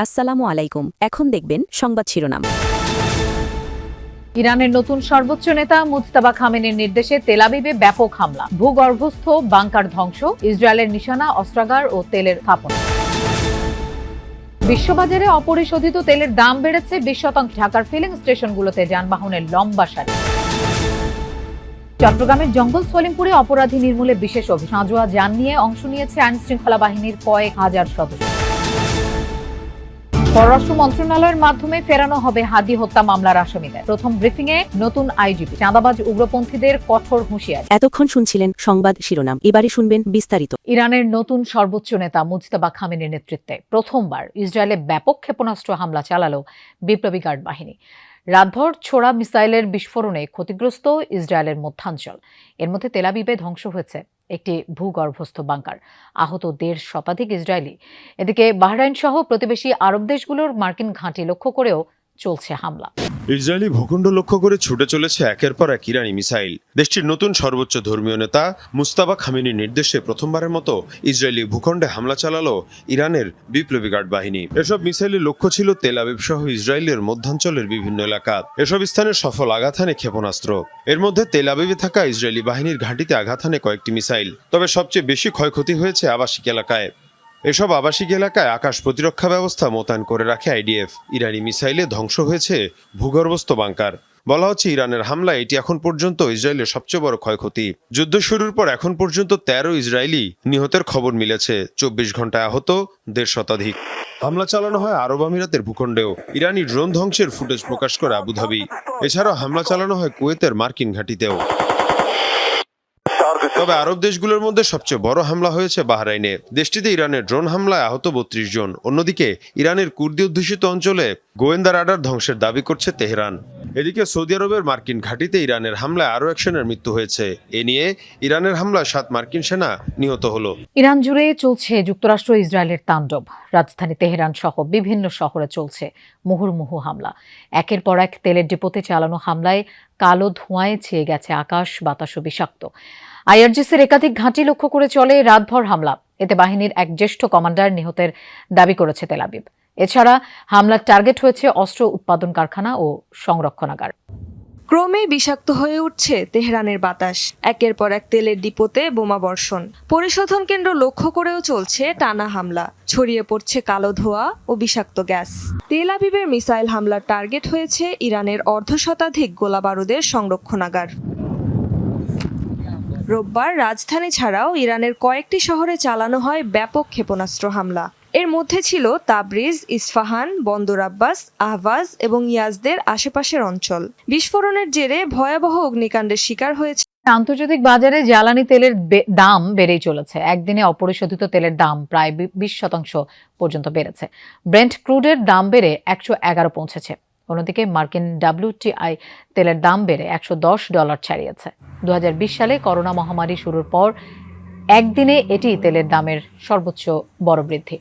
আসসালামু আলাইকুম। এখন দেখবেন সংবাদ শিরোনাম। ইরানের নতুন সর্বোচ্চ নেতা মুজতাবা খামেনির নির্দেশে তেল আবিবে ব্যাপক হামলা, ভূগর্ভস্থ বাংকার ধ্বংস, ইসরায়েলের নিশানা অস্ত্রাগার ও তেলের স্থাপনা। বিশ্ববাজারে অপরিশোধিত তেলের দাম বেড়েছে 20%। ঢাকার ফিলিং স্টেশনগুলোতে যানবাহনের লম্বা সারি। চট্টগ্রামের জঙ্গল সলিমপুরে অপরাধী নির্মূলে বিশেষ অভিযান। সাঁজোয়া যান নিয়ে অংশ নিয়েছে আইনশৃঙ্খলা বাহিনীর কয়েক হাজার সদস্য। পররাষ্ট্র মন্ত্রণালয়ের মাধ্যমে ফেরানো হবে হাদি হত্যা মামলার আসামিদের। প্রথম ব্রিফিংয়ে নতুন আইজিপি। চাঁদাবাজ উগ্রপন্থীদের কঠোর হুঁশিয়ারি। এতক্ষণ শুনছিলেন সংবাদ শিরোনাম, এবারে শুনবেন বিস্তারিত। ইরানের নতুন সর্বোচ্চ নেতা মুজতাবা খামেনির নেতৃত্বে প্রথমবার ইসরায়েলে ব্যাপক ক্ষেপণাস্ত্র হামলা চালালো বিপ্লবী গার্ড বাহিনী। রাতভর ছোড়া মিসাইলের বিস্ফোরণে ক্ষতিগ্রস্ত ইসরায়েলের মধ্যাঞ্চল। এর মধ্যে তেল আবিবে ধ্বংস হয়েছে একটি ভূগর্ভস্থ বাংকার, আহত 1.5 শতাধিক ইসরায়েলি। এদিকে বাহরাইন সহ প্রতিবেশী আরব দেশগুলোর মার্কিন ঘাঁটি লক্ষ্য করেও চলছে হামলা। ইসরায়েলি ভূখণ্ড লক্ষ্য করে ছুটে চলেছে একের পর এক ইরানি মিসাইল। দেশটির নতুন সর্বোচ্চ ধর্মীয় নেতা মুজতাবা খামেনির নির্দেশে প্রথমবারের মতো ইসরায়েলি ভূখণ্ডে হামলা চালালো ইরানের বিপ্লবী গার্ড বাহিনী। এসব মিসাইলের লক্ষ্য ছিল তেল আবিব সহ ইসরায়েলের মধ্যাঞ্চলের বিভিন্ন এলাকা। এসব স্থানে সফল আঘাত হানে ক্ষেপণাস্ত্র। এর মধ্যে তেল আবিবে থাকা ইসরায়েলি বাহিনীর ঘাঁটিতে আঘাত হানে কয়েকটি মিসাইল। তবে সবচেয়ে বেশি ক্ষয়ক্ষতি হয়েছে আবাসিক এলাকায়। এসব আবাসিক এলাকায় আকাশ প্রতিরক্ষা ব্যবস্থা মোতায়েন করে রাখে আইডিএফ। ইরানি মিসাইলে ধ্বংস হয়েছে ভূগর্ভস্থ বাংকার। বলা হচ্ছে ইরানের হামলায় এটি এখন পর্যন্ত ইসরায়েলের সবচেয়ে বড় ক্ষয়ক্ষতি। যুদ্ধ শুরুর পর এখন পর্যন্ত 13 ইসরায়েলি নিহতের খবর মিলেছে। 24 ঘন্টায় আহত 1.5 শতাধিক। হামলা চালানো হয় আরব আমিরাতের ভূখণ্ডেও। ইরানি ড্রোন ধ্বংসের ফুটেজ প্রকাশ করে আবুধাবি। এছাড়াও হামলা চালানো হয় কুয়েতের মার্কিন ঘাঁটিতেও। তবে আরব দেশগুলোর মধ্যে সবচেয়ে বড় হামলা হয়েছে বাহরাইনে। দেশটিতে ইরানের ড্রোন হামলায় আহত 32 জন। অন্যদিকে ইরানের কুর্দি অধ্যুষিত অঞ্চলে গোয়েন্দা রাডার ধ্বংসের দাবি করছে তেহরান। এদিকে সৌদি আরবের মার্কিন ঘাঁটিতে ইরানের হামলায় আরও 1 সেনার মৃত্যু হয়েছে। এ নিয়ে ইরানের হামলায় 7 মার্কিন সেনা নিহত হলো। ইরান জুড়ে চলছে যুক্তরাষ্ট্র ইসরায়েলের তাণ্ডব। রাজধানী তেহরান সহ বিভিন্ন শহরে চলছে মুহুর্মুহু হামলা। একের পর এক তেলের ডিপোতে চালানো হামলায় কালো ধোঁয়ায় ছেয়ে গেছে আকাশ, বাতাস ও বিষাক্ত। আইআরজিসির একাধিক ঘাঁটি লক্ষ্য করে চলে রাতভর হামলা। এতে বাহিনীর এক জ্যেষ্ঠ কমান্ডার নিহতের দাবি করেছে তেল আবিব। এছাড়া হামলার টার্গেট হয়েছে অস্ত্র উৎপাদন কারখানা ও সংরক্ষণাগার। ক্রমে বিষাক্ত হয়ে উঠছে তেহরানের বাতাস। একের পর এক তেলের ডিপোতে বোমা বর্ষণ, পরিশোধন কেন্দ্র লক্ষ্য করেও চলছে টানা হামলা। ছড়িয়ে পড়ছে কালো ধোঁয়া ও বিষাক্ত গ্যাস। তেল আবিবের মিসাইল হামলার টার্গেট হয়েছে ইরানের 1.5 শতাধিক গোলাবারুদের সংরক্ষণাগার। রোববার রাজধানী ছাড়াও ইরানের কয়েকটি শহরে চালানো হয় ব্যাপক ক্ষেপণাস্ত্র হামলা। এর মধ্যে ছিল তাবরিজ, ইস্ফাহান, বন্দর আব্বাস, আহভাজ এবং ইয়াজদের আশেপাশের অঞ্চল। বিস্ফোরণের জেরে ভয়াবহ অগ্নিকাণ্ডের শিকার হয়েছে। আন্তর্জাতিক বাজারে জ্বালানি তেলের দাম বেড়েই চলেছে। একদিনে অপরিশোধিত তেলের দাম প্রায় 20% পর্যন্ত বেড়েছে। ব্রেন্ট ক্রুডের দাম বেড়ে 111 পৌঁছেছে। অন্যদিকে মার্কিন WTI তেলের দাম বেড়ে $110 ছাড়িয়েছে। 2020 সালে করোনা মহামারী শুরুর পর একদিনে এটি তেলের দামের সর্বোচ্চ বড় বৃদ্ধি।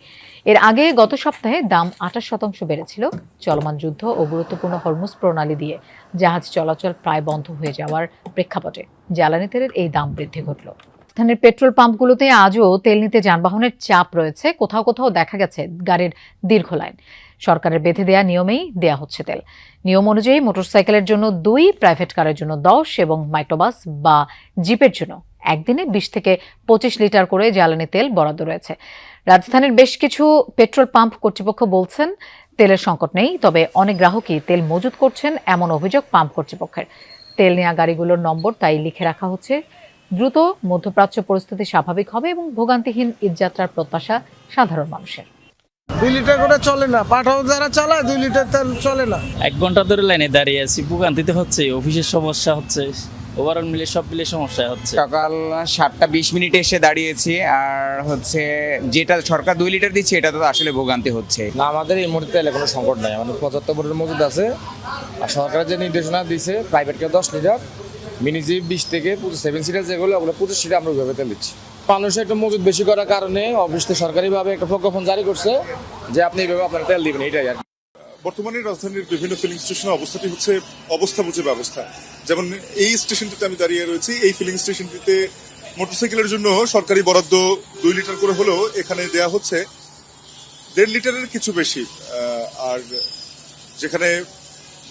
এর আগে গত সপ্তাহে দাম 28% বেড়েছিল। চলমান যুদ্ধ ও গুরুত্বপূর্ণ হরমুজ প্রণালী দিয়ে জাহাজ চলাচল প্রায় বন্ধ হয়ে যাওয়ার প্রেক্ষাপটে জ্বালানি তেলের এই দাম বৃদ্ধি ঘটল। স্থানীয় পেট্রোল পাম্পগুলোতে আজও তেল নিতে যানবাহনের চাপ রয়েছে। কোথাও কোথাও দেখা গেছে গাড়ির দীর্ঘ লাইন। সরকারের বেঁধে দেয়া নিয়মেই দেয়া হচ্ছে তেল। নিয়ম অনুযায়ী মোটরসাইকেলের জন্য 2, প্রাইভেট কারের জন্য 10 এবং মাইক্রোবাস বা জিপের জন্য একদিনে 20 থেকে 25 লিটার করে জ্বালানি তেল বরাদ্দ রয়েছে। রাজধানীর বেশ কিছু পেট্রোল পাম্প কর্তৃপক্ষ বলছেন তেলের সংকট নেই, তবে অনেক গ্রাহকই তেল মজুত করছেন এমন অভিযোগ পাম্প কর্তৃপক্ষের। তেল নেওয়া গাড়িগুলোর নম্বর তাই লিখে রাখা হচ্ছে। দ্রুত মধ্যপ্রাচ্য পরিস্থিতি স্বাভাবিক হবে এবং ভোগান্তিহীন ঈদযাত্রার প্রত্যাশা সাধারণ মানুষের। 2 লিটার করে চলে না, পাঠাও যারা চালায় 2 লিটার তেল চলে না। 1 ঘন্টা ধরে লাইনে দাঁড়িয়ে আছি, ভোগান্তিতে হচ্ছে, অফিসের সমস্যা হচ্ছে, ওভারঅল মিলে সব মিলে সমস্যা হচ্ছে। সকাল 7:20 এসে দাঁড়িয়েছি, আর হচ্ছে যেটা সরকার 2 লিটার দিচ্ছে এটা তো আসলে ভোগান্তি হচ্ছে না। আমাদের এই মুহূর্তে তেলে কোনো সংকট নাই, আমাদের 75 বোতল মজুদ আছে। আর সরকার যে নির্দেশনা দিচ্ছে প্রাইভেটকে 10 লিটার, মিনি জিপ 20 থেকে 7 সিটার যেগুলো ওগুলো 25 সিটার আমরা ওইভাবে তেল দিচ্ছি। মানুষের একটু মজুদ বেশি করার কারণে অফিস থেকে সরকারিভাবে একটা প্রজ্ঞাপন জারি করছে যে আপনি এইভাবে আপনার তেল দিবেন, এটাই আর কি। বর্তমানে রাজধানীর বিভিন্ন ফিলিং স্টেশনের অবস্থাটি হচ্ছে অবস্থা বুঝে ব্যবস্থা। যেমন এই স্টেশনটিতে আমি দাঁড়িয়ে রয়েছি, এই ফিলিং স্টেশনটিতে মোটরসাইকেলের জন্য সরকারি বরাদ্দ 2 লিটার করে হলেও এখানে দেয়া হচ্ছে 1.5 লিটারের কিছু বেশি। আর যেখানে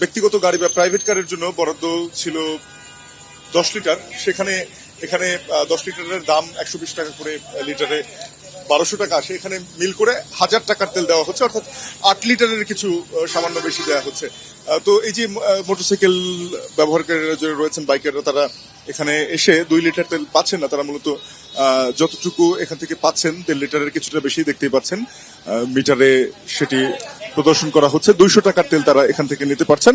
ব্যক্তিগত গাড়ি বা প্রাইভেট কারের জন্য বরাদ্দ ছিল 10 লিটার, সেখানে এখানে 10 লিটারের দাম 120 টাকা করে, লিটারে 1200 টাকা আসে। এখানে মিল করে 1000 টাকার তেল দেওয়া হচ্ছে, অর্থাৎ 8 লিটারের কিছু সামান্য বেশি দেওয়া হচ্ছে। তো এই যে মোটরসাইকেল ব্যবহারকারীরা যারা রয়েছেন, বাইকাররা, তারা এখানে এসে 2 লিটার তেল পাচ্ছেন না। তারা মূলত যতটুকু এখান থেকে পাচ্ছেন 1.5 লিটারের কিছুটা বেশি, দেখতেই পাচ্ছেন মিটারে সেটি প্রদর্শন করা হচ্ছে। 200 টাকার তেল তারা এখান থেকে নিতে পারছেন।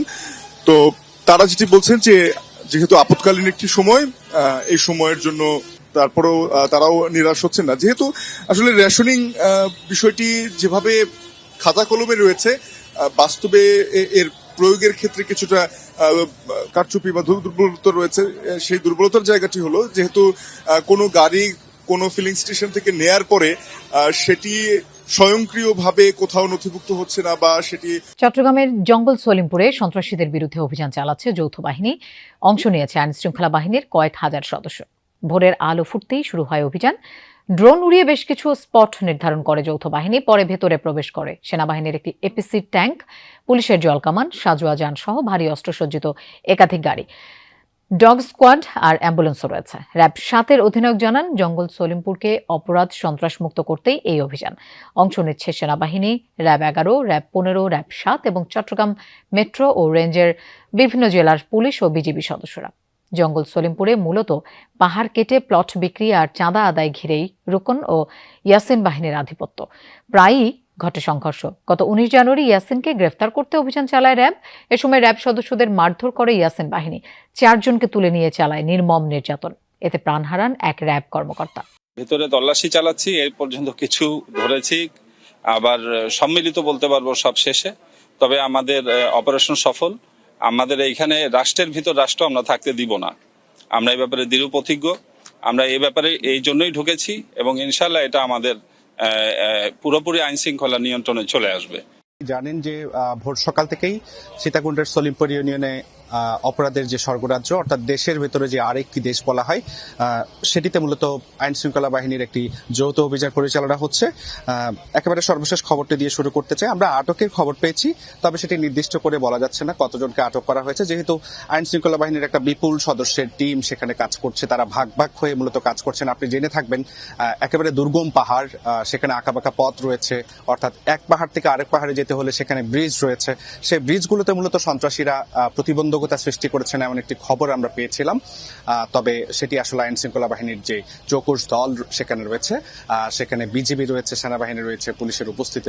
তো তারা যেটি বলছেন যে যেহেতু আপৎকালীন একটি সময়, এই সময়ের জন্য তারপরেও তারাও নিরাশ হচ্ছেন না, যেহেতু আসলে রেশনিং বিষয়টি যেভাবে খাতা কলমে রয়েছে, বাস্তবে এর প্রয়োগের ক্ষেত্রে কিছুটা কারচুপি বা দুর্বলতা রয়েছে। সেই দুর্বলতার জায়গাটি হলো যেহেতু কোনো গাড়ি কোনো ফিলিং স্টেশন থেকে নেয়ার পরে সেটি স্বয়ংক্রিয়ভাবে কোথাও নথিভুক্ত হচ্ছে না, বা সেটি চট্টগ্রামের জঙ্গল সলিমপুরে সন্ত্রাসীদের বিরুদ্ধে অভিযান চালাচ্ছে যৌথ বাহিনী। অংশ নিয়েছে আইন শৃঙ্খলা বাহিনীর কয়েক হাজার সদস্য। ভোরের আলো ফুটতেই শুরু হয় অভিযান। ড্রোন উড়িয়ে বেশ কিছু স্পট নির্ধারণ করে যৌথ বাহিনী, পরে ভেতরে প্রবেশ করে সেনাবাহিনীর একটি এপিসি ট্যাঙ্ক, পুলিশের জলকামান, সাজোয়া যান সহ ভারী অস্ত্রসজ্জিত একাধিক গাড়ি, ডগ স্কোয়াড আর অ্যাম্বুলেন্সও রয়েছে। র্যাব 7-এর অধিনায়ক জানান, জঙ্গল সলিমপুরকে অপরাধ সন্ত্রাস মুক্ত করতেই এই অভিযান। অংশ নিচ্ছে সেনাবাহিনী, র্যাব 11, র্যাব 15, র্যাব 7 এবং চট্টগ্রাম মেট্রো ও রেঞ্জের বিভিন্ন জেলার পুলিশ ও বিজিবি সদস্যরা। জঙ্গল সলিমপুরে মূলত পাহাড় কেটে প্লট বিক্রি আর চাঁদা আদায় ঘিরেই রুকন ও ইয়াসিন বাহিনীর আধিপত্য। প্রায়ই ঘটে সংঘর্ষ। গত 19 জানুয়ারি ইয়াসিনকে গ্রেফতার করতে অভিযান চালায় র্যাব। এ সময় র্যাব সদস্যদের মারধর করে ইয়াসিন বাহিনী। 4 জনকে তুলে নিয়ে চালায় নির্মম নির্যাতন। এতে প্রাণ হারান এক র্যাব কর্মকর্তা। ভেতরে তল্লাশি চালাচ্ছি, এই পর্যন্ত কিছু ধরেছি, আবার সম্মিলিত বলতে পারবো সব শেষে। তবে আমাদের অপারেশন সফল। আমাদের এইখানে রাষ্ট্রের ভিতর রাষ্ট্র আমরা থাকতে দিব না, আমরা এই ব্যাপারে দৃঢ় প্রতিজ্ঞ। আমরা এই ব্যাপারে এই জন্যই ঢুকেছি এবং ইনশাল্লাহ এটা আমাদের পুরোপুরি আইন শৃঙ্খলা নিয়ন্ত্রণে চলে আসবে। জানেন যে ভোর সকাল থেকেই সীতাকুণ্ডের সলিমপুর ইউনিয়নে অপরাধের যে স্বর্গরাজ্য, অর্থাৎ দেশের ভেতরে যে আরেকটি দেশ বলা হয়, সেটিতে মূলত আইন শৃঙ্খলা বাহিনীর একটি যৌথ অভিযান পরিচালনা হচ্ছে। একেবারে সর্বশেষ খবরটি দিয়ে শুরু করতে চাই। আমরা আটকের খবর পেয়েছি, তবে সেটি নির্দিষ্ট করে বলা যাচ্ছে না কতজনকে আটক করা হয়েছে, যেহেতু আইন শৃঙ্খলা বাহিনীর একটা বিপুল সদস্যের টিম সেখানে কাজ করছে। তারা ভাগ ভাগ হয়ে মূলত কাজ করছেন। আপনি জেনে থাকবেন, একেবারে দুর্গম পাহাড়, সেখানে আঁকাবাঁকা পথ রয়েছে, অর্থাৎ এক পাহাড় থেকে আরেক পাহাড়ে যেতে হলে সেখানে ব্রিজ রয়েছে। সেই ব্রিজগুলোতে মূলত সন্ত্রাসীরা প্রতিবন্ধকতা সৃষ্টি করেছেন এমন একটি খবর আমরা পেয়েছিলাম। তবে সেটি আসলে আইন শৃঙ্খলা বাহিনীর যে চৌকস দল সেখানে রয়েছে, সেখানে বিজিবি রয়েছে, সেনাবাহিনী রয়েছে, পুলিশের উপস্থিতি